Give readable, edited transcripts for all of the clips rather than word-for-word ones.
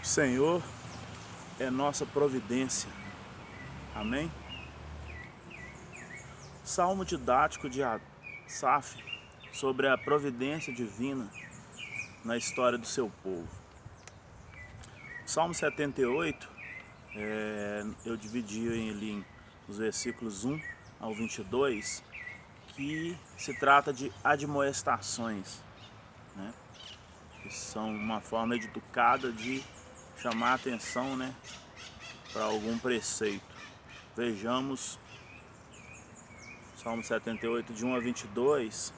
O Senhor é nossa providência. Amém? Salmo didático de Asaf sobre a providência divina na história do seu povo. Salmo 78, eu dividi ele nos versículos 1 ao 22, que se trata de admoestações, né? Que são uma forma educada de chamar a atenção, né, para algum preceito. Vejamos Salmo 78, de 1 a 22,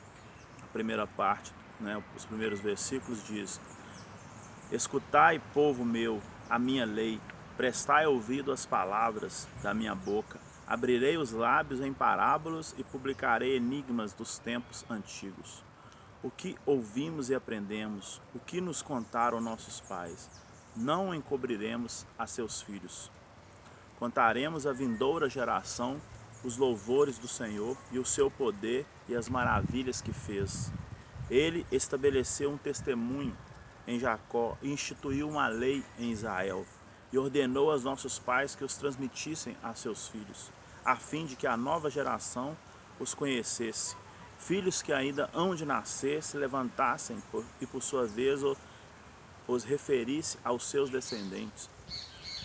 a primeira parte, né, os primeiros versículos diz: Escutai, povo meu, a minha lei, prestai ouvido às palavras da minha boca. Abrirei os lábios em parábolas e publicarei enigmas dos tempos antigos. O que ouvimos e aprendemos, o que nos contaram nossos pais, não encobriremos a seus filhos. Contaremos à vindoura geração os louvores do Senhor e o seu poder e as maravilhas que fez. Ele estabeleceu um testemunho em Jacó e instituiu uma lei em Israel, e ordenou aos nossos pais que os transmitissem a seus filhos, a fim de que a nova geração os conhecesse. Filhos que ainda hão de nascer se levantassem e por sua vez os referisse aos seus descendentes,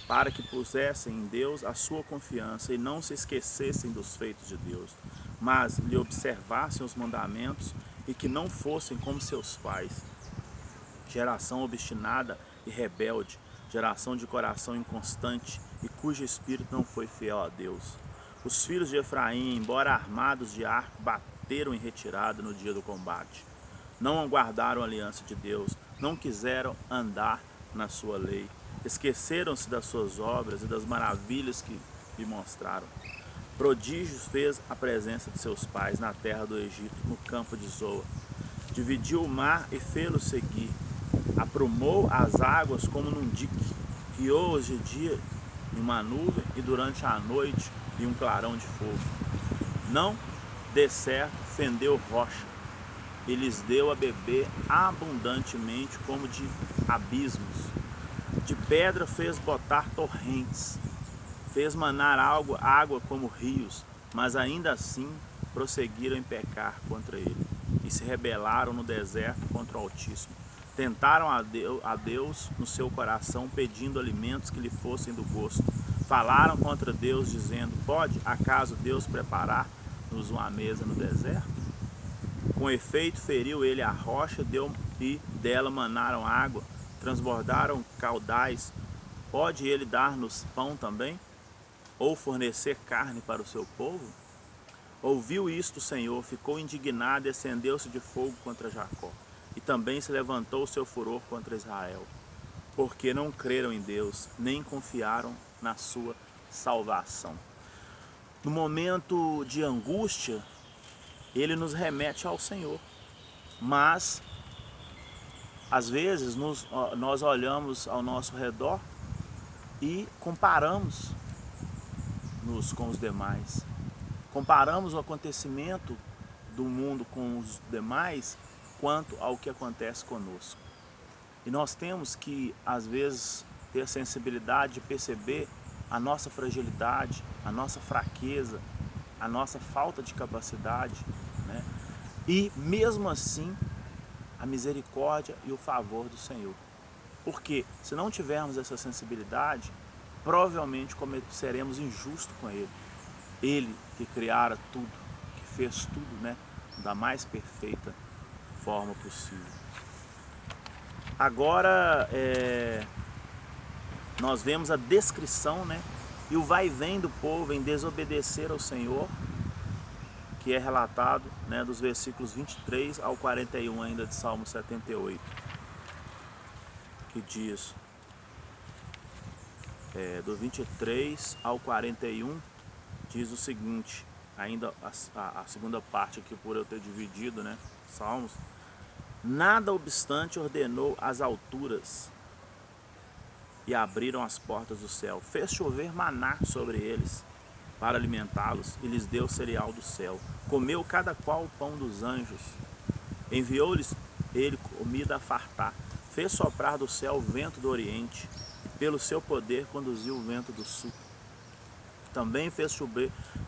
para que pusessem em Deus a sua confiança e não se esquecessem dos feitos de Deus, mas lhe observassem os mandamentos e que não fossem como seus pais, geração obstinada e rebelde, geração de coração inconstante e cujo espírito não foi fiel a Deus. Os filhos de Efraim, embora armados de arco, bateram em retirada no dia do combate. Não aguardaram a aliança de Deus, não quiseram andar na sua lei. Esqueceram-se das suas obras e das maravilhas que lhe mostraram. Prodígios fez a presença de seus pais na terra do Egito, no campo de Zoa. Dividiu o mar e fê-lo seguir. Aprumou as águas como num dique. Guiou-os de dia em uma nuvem e durante a noite em um clarão de fogo. Não, de certo, fendeu rocha e lhes deu a beber abundantemente como de abismos. De pedra fez botar torrentes, fez manar água como rios, mas ainda assim prosseguiram em pecar contra ele, e se rebelaram no deserto contra o Altíssimo. Tentaram a Deus no seu coração, pedindo alimentos que lhe fossem do gosto. Falaram contra Deus, dizendo: Pode acaso Deus preparar-nos uma mesa no deserto? Com efeito, feriu ele a rocha e dela manaram água, transbordaram caudais. Pode ele dar-nos pão também? Ou fornecer carne para o seu povo? Ouviu isto o Senhor, ficou indignado e acendeu-se de fogo contra Jacó. E também se levantou o seu furor contra Israel, porque não creram em Deus, nem confiaram na sua salvação. No momento de angústia, ele nos remete ao Senhor, mas às vezes nós olhamos ao nosso redor e comparamos-nos com os demais. Comparamos o acontecimento do mundo com os demais quanto ao que acontece conosco. E nós temos que, às vezes, ter a sensibilidade de perceber a nossa fragilidade, a nossa fraqueza, a nossa falta de capacidade, né? E, mesmo assim, a misericórdia e o favor do Senhor. Porque, se não tivermos essa sensibilidade, provavelmente seremos injustos com Ele. Ele que criara tudo, que fez tudo, né, da mais perfeita forma possível. Agora, nós vemos a descrição, né, e o vai e vem do povo em desobedecer ao Senhor, que é relatado, né, dos versículos 23 ao 41 ainda de Salmo 78, que diz, do 23 ao 41, diz o seguinte, ainda a segunda parte aqui, por eu ter dividido, né, Salmos: Nada obstante ordenou as alturas e abriram as portas do céu. Fez chover maná sobre eles para alimentá-los e lhes deu cereal do céu. Comeu cada qual o pão dos anjos. Enviou-lhes ele comida a fartar. fez soprar do céu o vento do oriente, e pelo seu poder conduziu o vento do sul. Também fez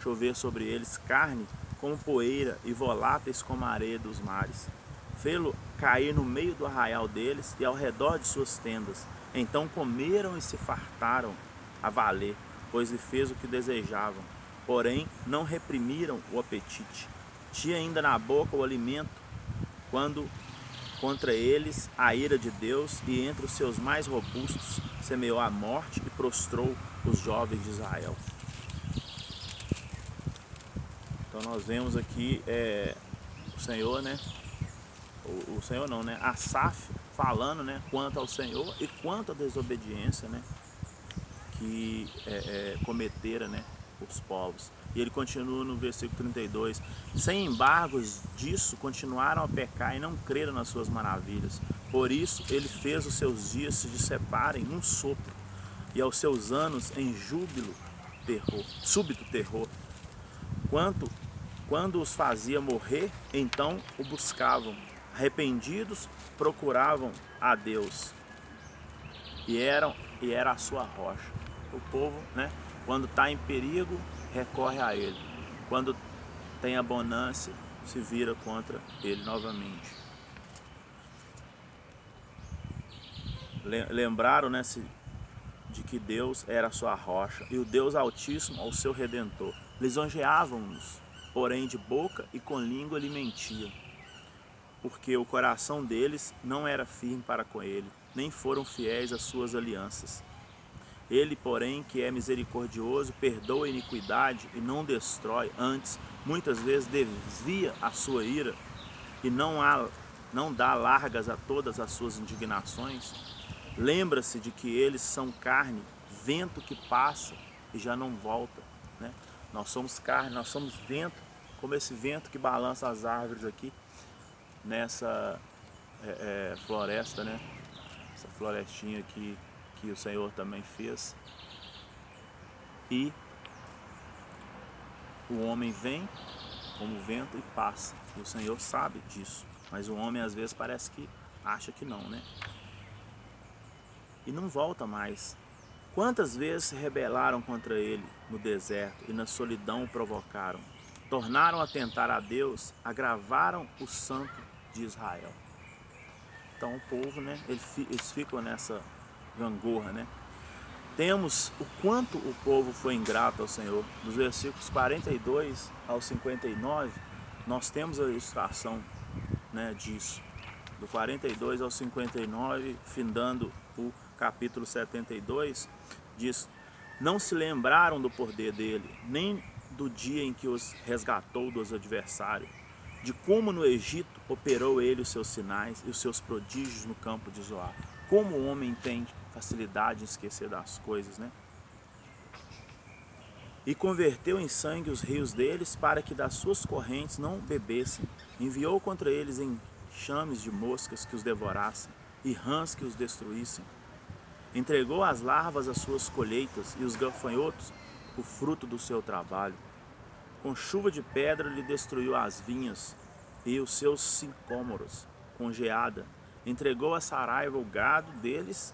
chover sobre eles carne como poeira e voláteis como a areia dos mares. Fê-lo cair no meio do arraial deles e ao redor de suas tendas. Então comeram e se fartaram a valer, pois lhe fez o que desejavam. Porém, não reprimiram o apetite. Tinha ainda na boca o alimento, quando contra eles a ira de Deus, e entre os seus mais robustos semeou a morte e prostrou os jovens de Israel. Então nós vemos aqui o Senhor, né? O Senhor não, né? Asaf falando, né? Quanto ao Senhor e quanto à desobediência, né? Que cometera, né? Os povos. E ele continua no versículo 32. Sem embargos disso, continuaram a pecar e não creram nas suas maravilhas. Por isso, ele fez os seus dias se disseparem num sopro, e aos seus anos em súbito terror. Quando os fazia morrer, então o buscavam. Arrependidos, procuravam a Deus. E era a sua rocha. O povo, né, quando está em perigo, recorre a ele. Quando tem abundância, se vira contra ele novamente. Lembraram, né, de que Deus era a sua rocha e o Deus Altíssimo ao seu Redentor. Lisonjeavam-nos, porém de boca e com língua lhe mentiam, porque o coração deles não era firme para com ele, nem foram fiéis às suas alianças. Ele, porém, que é misericordioso, perdoa a iniquidade e não destrói, antes, muitas vezes desvia a sua ira e não dá largas a todas as suas indignações. Lembra-se de que eles são carne, vento que passa e já não volta, né? Nós somos carne, nós somos vento, como esse vento que balança as árvores aqui nessa floresta, né? Essa florestinha aqui que o Senhor também fez. E o homem vem como vento e passa, e o Senhor sabe disso, mas o homem às vezes parece que acha que não, né? E não volta mais. Quantas vezes se rebelaram contra ele no deserto e na solidão o provocaram? Tornaram a tentar a Deus, agravaram o santo de Israel. Então o povo, né, eles ficam nessa gangorra, né? Temos o quanto o povo foi ingrato ao Senhor. Dos versículos 42 ao 59, nós temos a ilustração, né, disso. Do 42 ao 59, findando o capítulo 72, diz: não se lembraram do poder dele, nem do dia em que os resgatou dos adversários, de como no Egito operou ele os seus sinais e os seus prodígios no campo de Zoar. Como o homem tem facilidade em esquecer das coisas, né? E converteu em sangue os rios deles, para que das suas correntes não bebessem. Enviou contra eles enxames de moscas que os devorassem, e rãs que os destruíssem. Entregou as larvas às suas colheitas, e os gafanhotos o fruto do seu trabalho. Com chuva de pedra lhe destruiu as vinhas e os seus sicômoros, com geada. Entregou a saraiva o gado deles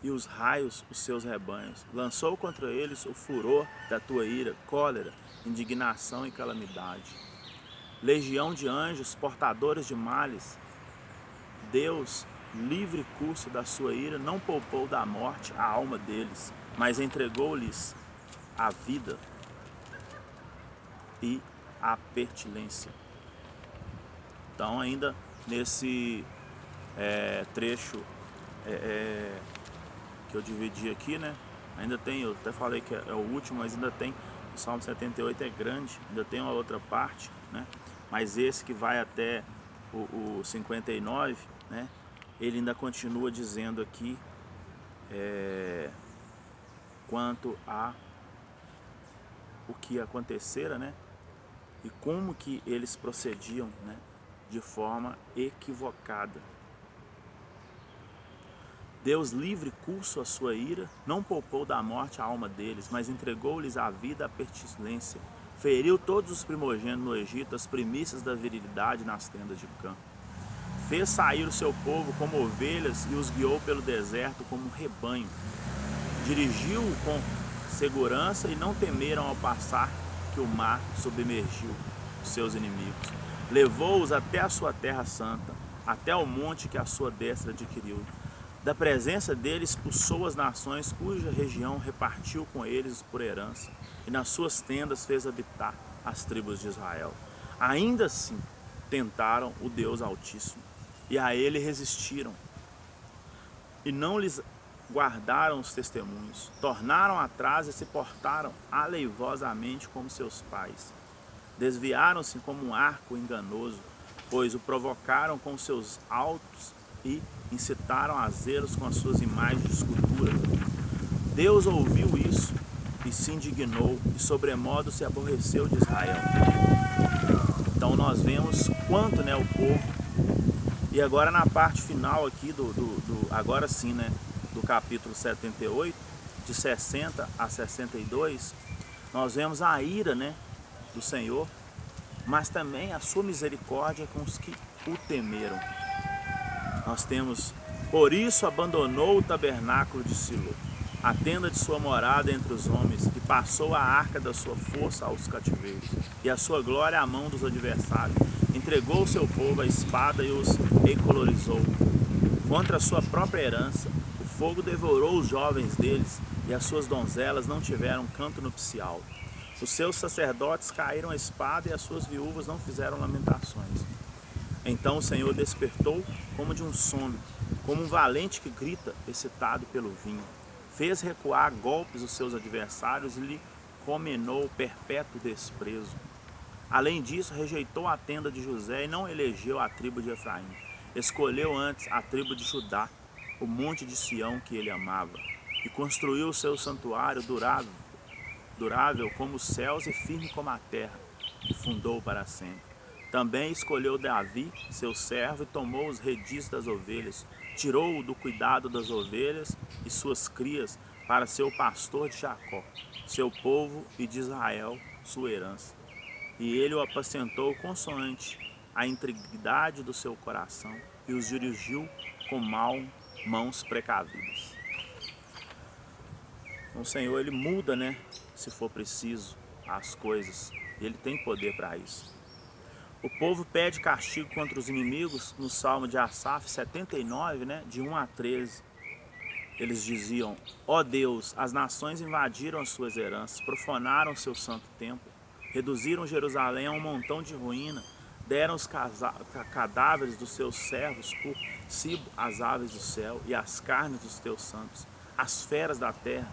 e os raios os seus rebanhos. Lançou contra eles o furor da tua ira, cólera, indignação e calamidade. Legião de anjos, portadores de males. Deus, livre curso da sua ira, não poupou da morte a alma deles, mas entregou-lhes a vida e a pertilência. Então, ainda nesse trecho que eu dividi aqui, né? Ainda tem, eu até falei que é o último, mas ainda tem, o Salmo 78 é grande, ainda tem uma outra parte, né? Mas esse que vai até o 59, né? Ele ainda continua dizendo aqui quanto a o que acontecera, né? E como que eles procediam, né? De forma equivocada. Deus, livre curso a sua ira, não poupou da morte a alma deles, mas entregou-lhes a vida à pertilência. Feriu todos os primogênitos no Egito, as primícias da virilidade nas tendas de campo. Fez sair o seu povo como ovelhas e os guiou pelo deserto como um rebanho. Dirigiu-o com segurança e não temeram ao passar que o mar submergiu os seus inimigos. Levou-os até a sua terra santa, até o monte que a sua destra adquiriu. Da presença dele expulsou as nações cuja região repartiu com eles por herança, e nas suas tendas fez habitar as tribos de Israel. Ainda assim tentaram o Deus Altíssimo, e a ele resistiram, e não lhes guardaram os testemunhos. Tornaram atrás e se portaram aleivosamente como seus pais. Desviaram-se como um arco enganoso, pois o provocaram com seus altos e incitaram a zelos com as suas imagens de escultura. Deus ouviu isso e se indignou, e sobremodo se aborreceu de Israel. Então nós vemos quanto, né, o povo. E agora na parte final aqui agora sim, né, do capítulo 78, de 60 a 62, nós vemos a ira, né, do Senhor, mas também a sua misericórdia com os que o temeram. Nós temos: por isso abandonou o tabernáculo de Silo, a tenda de sua morada entre os homens, e passou a arca da sua força aos cativeiros, e a sua glória à mão dos adversários. Entregou o seu povo à espada e os encolorizou. Contra a sua própria herança, o fogo devorou os jovens deles, e as suas donzelas não tiveram canto nupcial. Os seus sacerdotes caíram à espada, e as suas viúvas não fizeram lamentações. Então o Senhor despertou como de um sono, como um valente que grita, excitado pelo vinho. Fez recuar a golpes os seus adversários e lhe condenou perpétuo desprezo. Além disso, rejeitou a tenda de José e não elegeu a tribo de Efraim. Escolheu antes a tribo de Judá, o monte de Sião que ele amava, e construiu o seu santuário durável como os céus e firme como a terra, e fundou para sempre. Também escolheu Davi, seu servo, e tomou os redis das ovelhas, tirou-o do cuidado das ovelhas e suas crias para ser o pastor de Jacó, seu povo, e de Israel, sua herança. E ele o apacentou consoante a integridade do seu coração, e os dirigiu com mãos precavidas. Então, o Senhor, ele muda, né, se for preciso, as coisas, e ele tem poder para isso. O povo pede castigo contra os inimigos no Salmo de Asaf 79, né, de 1 a 13. Eles diziam: ó Deus, as nações invadiram as suas heranças, profanaram o seu santo templo, reduziram Jerusalém a um montão de ruína, deram os cadáveres dos seus servos por cibo às aves do céu e as carnes dos teus santos, as feras da terra.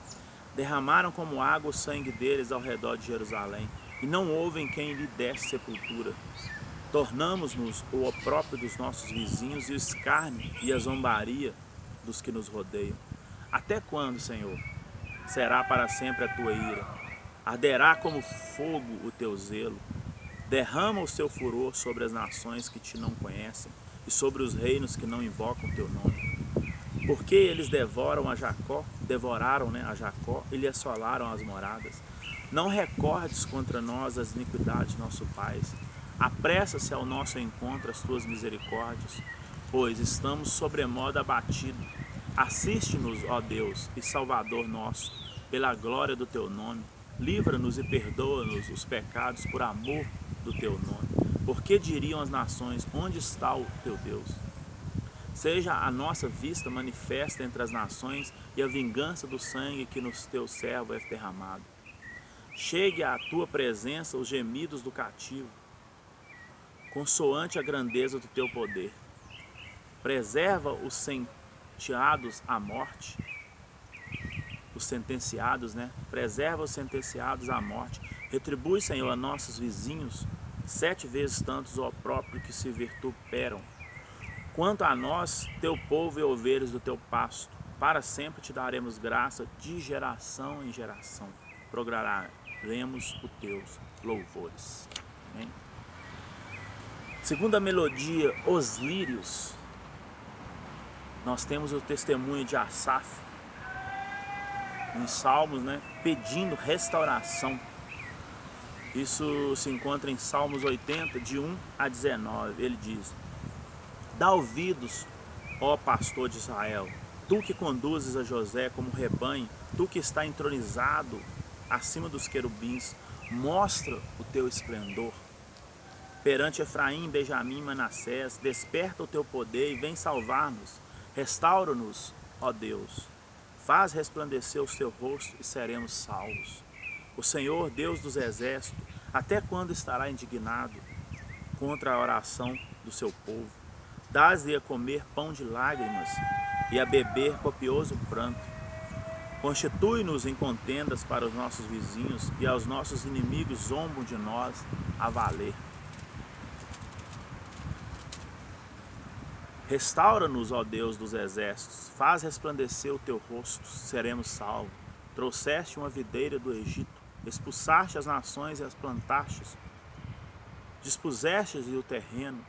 Derramaram como água o sangue deles ao redor de Jerusalém, e não houve em quem lhe desse sepultura. Tornamos-nos o opróprio dos nossos vizinhos e o escárnio e a zombaria dos que nos rodeiam. Até quando, Senhor, será para sempre a tua ira? Arderá como fogo o teu zelo. Derrama o seu furor sobre as nações que te não conhecem e sobre os reinos que não invocam o teu nome. Porque eles devoraram a Jacó e lhe assolaram as moradas. Não recordes contra nós as iniquidades de nosso pai. Apressa-se ao nosso encontro as tuas misericórdias, pois estamos sobremodo abatidos. Assiste-nos, ó Deus e Salvador nosso, pela glória do teu nome. Livra-nos e perdoa-nos os pecados por amor do teu nome. Porque diriam as nações: onde está o teu Deus? Seja a nossa vista manifesta entre as nações e a vingança do sangue que nos teu servo é derramado. Chegue à tua presença os gemidos do cativo, consoante a grandeza do teu poder. Preserva os sentenciados à morte, Preserva os sentenciados à morte. Retribui, Senhor, a nossos vizinhos 7 vezes tantos ó próprio que se vituperam. Quanto a nós, teu povo e ovelhas do teu pasto, para sempre te daremos graça de geração em geração. Proclamaremos os teus louvores. Amém? Segundo a melodia Os Lírios, nós temos o testemunho de Asaf, em Salmos, né, pedindo restauração. Isso se encontra em Salmos 80, de 1 a 19. Ele diz: Dá ouvidos, ó pastor de Israel, tu que conduzes a José como rebanho, tu que está entronizado acima dos querubins, mostra o teu esplendor. Perante Efraim, Benjamim e Manassés, desperta o teu poder e vem salvar-nos. Restaura-nos, ó Deus. Faz resplandecer o teu rosto e seremos salvos. O Senhor, Deus dos exércitos, até quando estará indignado contra a oração do seu povo? Dás-lhe a comer pão de lágrimas e a beber copioso pranto. Constitui-nos em contendas para os nossos vizinhos e aos nossos inimigos zombam de nós a valer. Restaura-nos, ó Deus dos exércitos, faz resplandecer o teu rosto, seremos salvos. Trouxeste uma videira do Egito, expulsaste as nações e as plantastes, dispusestes-lhe o terreno,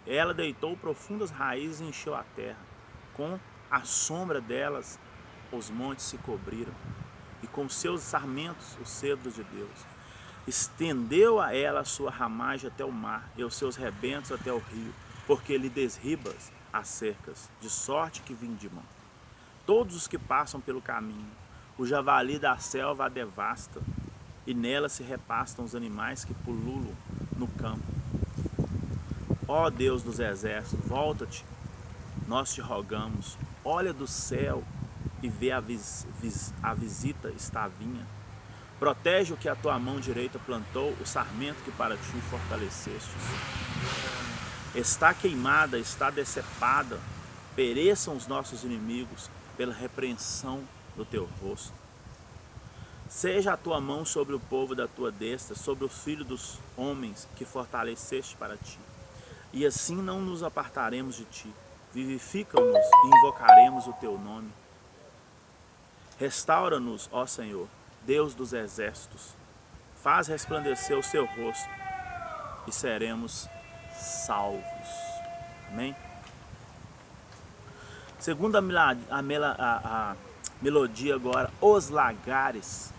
ela deitou profundas raízes e encheu a terra. Com a sombra delas os montes se cobriram, e com seus sarmentos os cedros de Deus. Estendeu a ela a sua ramagem até o mar, e os seus rebentos até o rio, porque lhe desribas as cercas, de sorte que vindimam. Todos os que passam pelo caminho, o javali da selva a devasta, e nela se repastam os animais que pululam no campo. Ó Deus dos exércitos, volta-te, nós te rogamos, olha do céu e vê a visita está vinha. Protege o que a tua mão direita plantou, o sarmento que para ti fortalecestes. Está queimada, está decepada, pereçam os nossos inimigos pela repreensão do teu rosto. Seja a tua mão sobre o povo da tua destra, sobre o filho dos homens que fortaleceste para ti. E assim não nos apartaremos de ti. Vivifica-nos e invocaremos o teu nome. Restaura-nos, ó Senhor, Deus dos exércitos. Faz resplandecer o seu rosto e seremos salvos. Amém? Segunda a melodia agora, os lagares.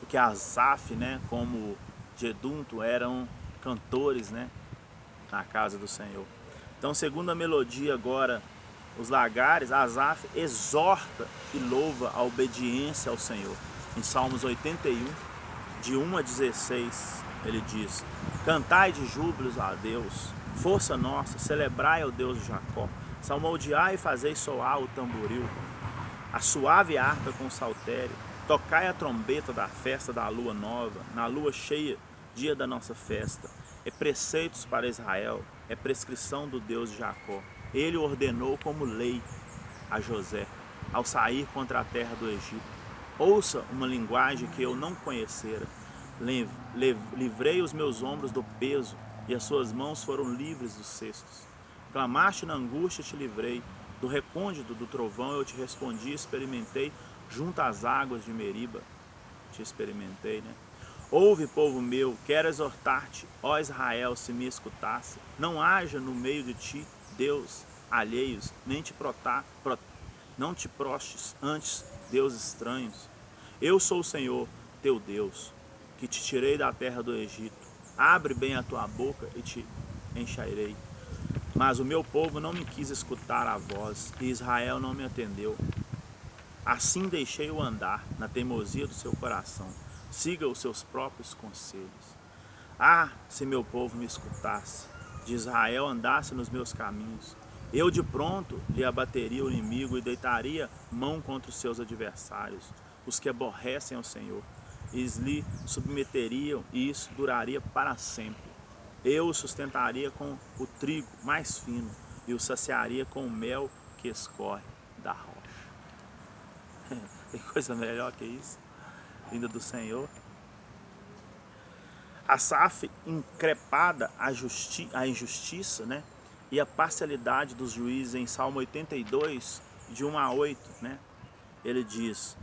Porque Asaf, né, como Jedunto, eram cantores, né, na casa do Senhor. Então, segunda melodia agora, os lagares, Asaf exorta e louva a obediência ao Senhor. Em Salmos 81, de 1 a 16, ele diz: cantai de júbilos a Deus, força nossa, celebrai ao Deus de Jacó, salmodiai e fazei soar o tamboril, a suave harpa com saltério, tocai a trombeta da festa da lua nova, na lua cheia, dia da nossa festa. É preceitos para Israel, é prescrição do Deus de Jacó. Ele ordenou como lei a José, ao sair contra a terra do Egito. Ouça uma linguagem que eu não conhecera. Livrei os meus ombros do peso, e as suas mãos foram livres dos cestos. Clamaste na angústia, te livrei. Do recôndito do trovão eu te respondi, experimentei junto às águas de Meriba. Te experimentei, né? Ouve, povo meu, quero exortar-te, ó Israel, se me escutasse. Não haja no meio de ti, Deus, alheios, nem não te prostes antes deuses estranhos. Eu sou o Senhor, teu Deus, que te tirei da terra do Egito. Abre bem a tua boca e te encherei. Mas o meu povo não me quis escutar a voz, e Israel não me atendeu. Assim deixei-o andar na teimosia do seu coração. Siga os seus próprios conselhos. Ah, se meu povo me escutasse, de Israel andasse nos meus caminhos, eu de pronto lhe abateria o inimigo e deitaria mão contra os seus adversários, os que aborrecem ao Senhor. Eles lhe submeteriam e isso duraria para sempre. Eu o sustentaria com o trigo mais fino e o saciaria com o mel que escorre da rocha. Tem coisa melhor que isso? Vinda do Senhor. Asaf increpada a injustiça, né, e a parcialidade dos juízes em Salmo 82, de 1 a 8, né, ele diz,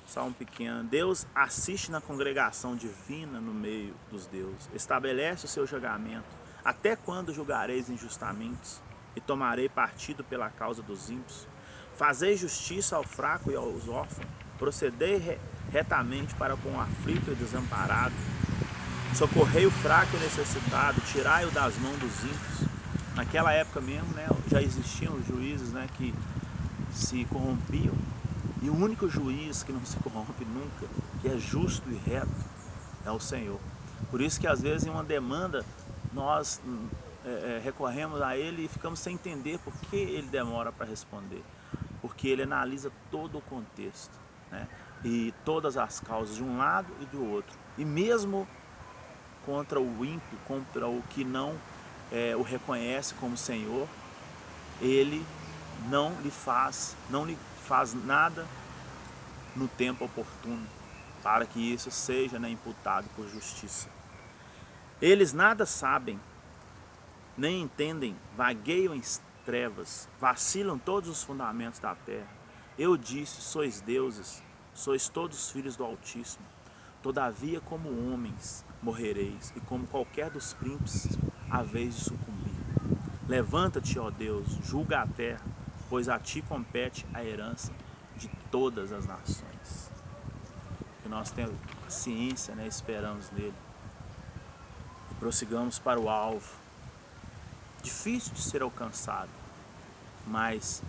Salmo pequeno: Deus assiste na congregação divina no meio dos deuses, estabelece o seu julgamento. Até quando julgareis injustamente e tomarei partido pela causa dos ímpios? Fazei justiça ao fraco e aos órfãos, procedei retamente para com o aflito e desamparado. Socorrei o fraco e necessitado, tirai-o das mãos dos ímpios. naquela época mesmo, né, já existiam os juízes, né, que se corrompiam, e o único juiz que não se corrompe nunca, que é justo e reto, é o Senhor. Por isso que às vezes em uma demanda nós recorremos a Ele e ficamos sem entender por que Ele demora para responder. Porque Ele analisa todo o contexto, né? E todas as causas de um lado e do outro. E mesmo contra o ímpio, contra o que não o reconhece como Senhor, Ele não lhe faz nada no tempo oportuno, para que isso seja, né, imputado por justiça. Eles nada sabem, nem entendem, vagueiam em trevas, vacilam todos os fundamentos da terra. Eu disse, sois deuses, sois todos filhos do Altíssimo. Todavia, como homens morrereis, e como qualquer dos príncipes haveis de sucumbir. Levanta-te, ó Deus, julga a terra, pois a ti compete a herança de todas as nações. Que nós tenhamos ciência, né, esperamos nele. E prossigamos para o alvo. Difícil de ser alcançado, mas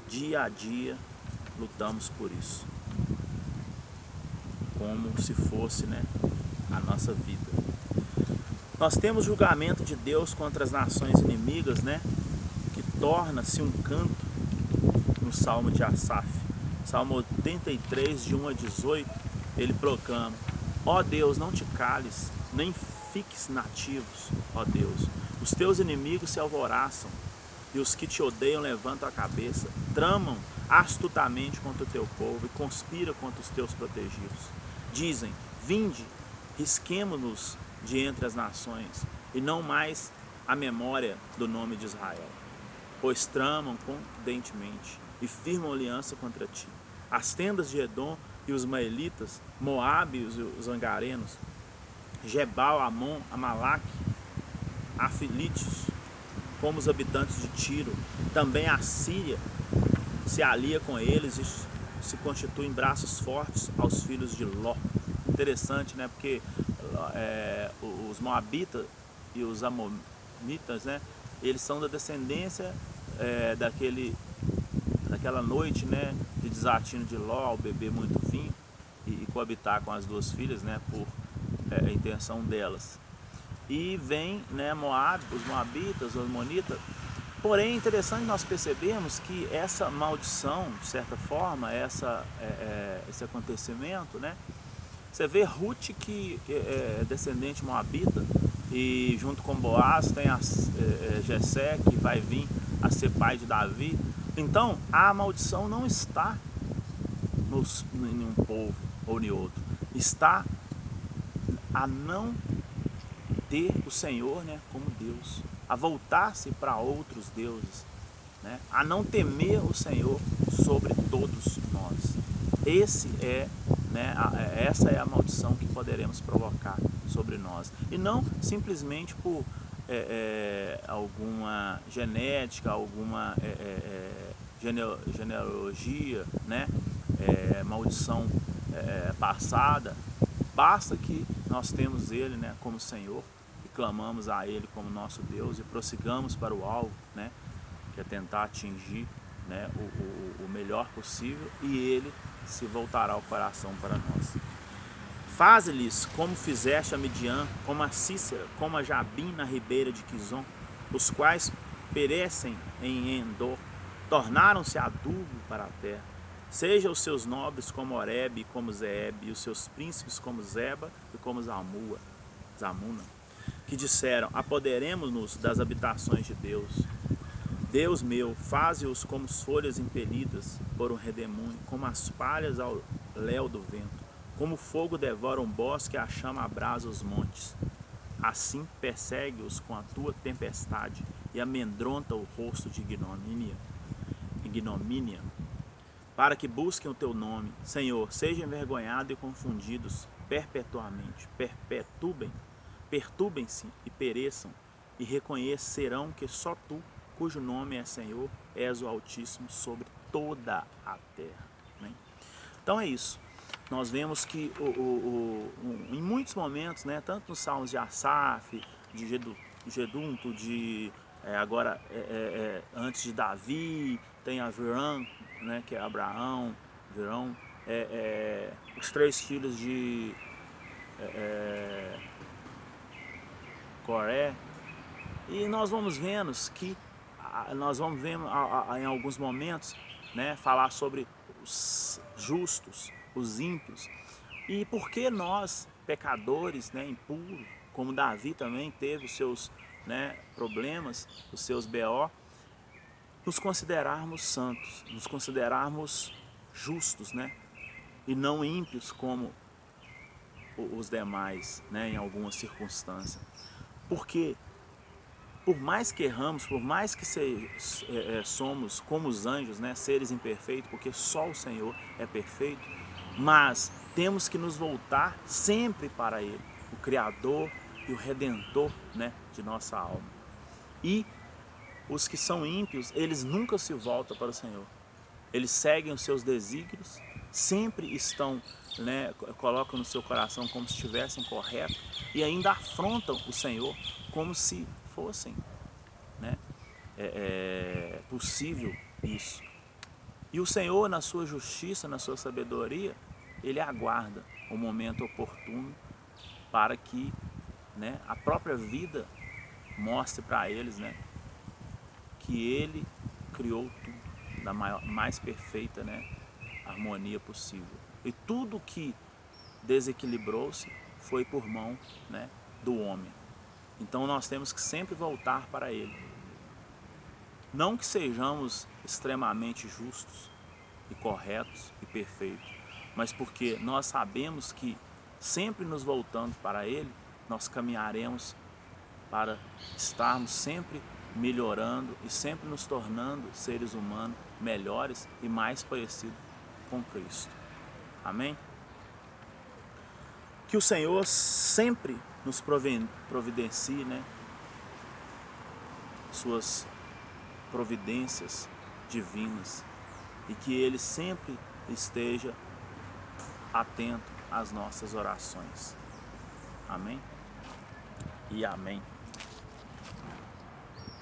dia a dia lutamos por isso. Como se fosse, né, a nossa vida. Nós temos julgamento de Deus contra as nações inimigas, né, que torna-se um canto no Salmo de Asaf. Salmo 83, de 1 a 18, ele proclama: ó Deus, não te cales, nem fiques nativos, ó Deus. Os teus inimigos se alvoroçam, e os que te odeiam levantam a cabeça, tramam astutamente contra o teu povo e conspiram contra os teus protegidos. Dizem: vinde, risquemo-nos de entre as nações, e não mais a memória do nome de Israel. Pois tramam confidentemente e firmam aliança contra ti. As tendas de Edom e os maelitas, Moabe e os angarenos, Gebal, Amon, Amalaque, afilitos, como os habitantes de Tiro. Também a Síria se alia com eles e se constitui em braços fortes aos filhos de Ló. Interessante, né? Porque os Moabitas e os Amonitas, né, eles são da descendência daquela noite, né, de desatino de Ló ao beber muito vinho e coabitar com as duas filhas, né, por intenção delas. E vem, né, os Moabitas, os Amonitas. Porém, é interessante nós percebermos que essa maldição, de certa forma, esse acontecimento, né, você vê Ruth, que é descendente moabita, e junto com Boaz tem Jessé, que vai vir a ser pai de Davi. Então, a maldição não está em um povo ou em outro. Está a não ter o Senhor, né, como Deus, a voltar-se para outros deuses, né, a não temer o Senhor sobre todos nós. Essa é a maldição que poderemos provocar sobre nós. E não simplesmente por alguma genética, alguma genealogia, né, maldição passada. Basta que nós temos Ele, né, como Senhor, e clamamos a Ele como nosso Deus e prossigamos para o alvo, né, que é tentar atingir, né, o melhor possível, e Ele se voltará o coração para nós. Faze-lhes como fizeste a Midian, como a Cícera, como a Jabim na ribeira de Quizon, os quais perecem em Endor, tornaram-se adubo para a terra. Seja os seus nobres como Oreb e como Zeeb, e os seus príncipes como Zeba e como Zamuna, que disseram: apoderemo-nos das habitações de Deus. Deus meu, faze-os como as folhas impelidas por um redemoinho, como as palhas ao léu do vento, como o fogo devora um bosque e a chama abrasa os montes. Assim persegue-os com a tua tempestade e amedronta o rosto de ignomínia, para que busquem o teu nome. Senhor, sejam envergonhados e confundidos perpetuamente. Perturbem-se e pereçam, e reconhecerão que só tu, cujo nome é Senhor, és o Altíssimo sobre toda a terra. Né? Então é isso. Nós vemos que em muitos momentos, né, tanto nos Salmos de Asaf, de Gedunto, agora antes de Davi, tem Avirão, né, que é Abraão, Virão, os 3 filhos de Coré. E nós vamos vendo que em alguns momentos, né, falar sobre os justos, os ímpios. E por que nós, pecadores, né, impuros, como Davi também teve os seus, né, problemas, os seus BO, nos considerarmos santos, nos considerarmos justos, né, e não ímpios como os demais, né, em alguma circunstância. Porque por mais que erramos, por mais que somos como os anjos, né, seres imperfeitos, porque só o Senhor é perfeito, mas temos que nos voltar sempre para Ele, o Criador e o Redentor, né, de nossa alma. E os que são ímpios, eles nunca se voltam para o Senhor. Eles seguem os seus desígnios, sempre estão, né, colocam no seu coração como se estivessem corretos e ainda afrontam o Senhor como se fossem, né, possível isso. E o Senhor, na sua justiça, na sua sabedoria, Ele aguarda o momento oportuno para que, né, a própria vida mostre para eles, né, que Ele criou tudo da mais perfeita, né, harmonia possível. E tudo que desequilibrou-se foi por mão, né, do homem. Então nós temos que sempre voltar para Ele. Não que sejamos extremamente justos e corretos e perfeitos, mas porque nós sabemos que sempre nos voltando para Ele, nós caminharemos para estarmos sempre melhorando e sempre nos tornando seres humanos melhores e mais parecidos com Cristo. Amém? Que o Senhor sempre nos providencie, né, suas providências divinas e que Ele sempre esteja atento às nossas orações. Amém? E amém.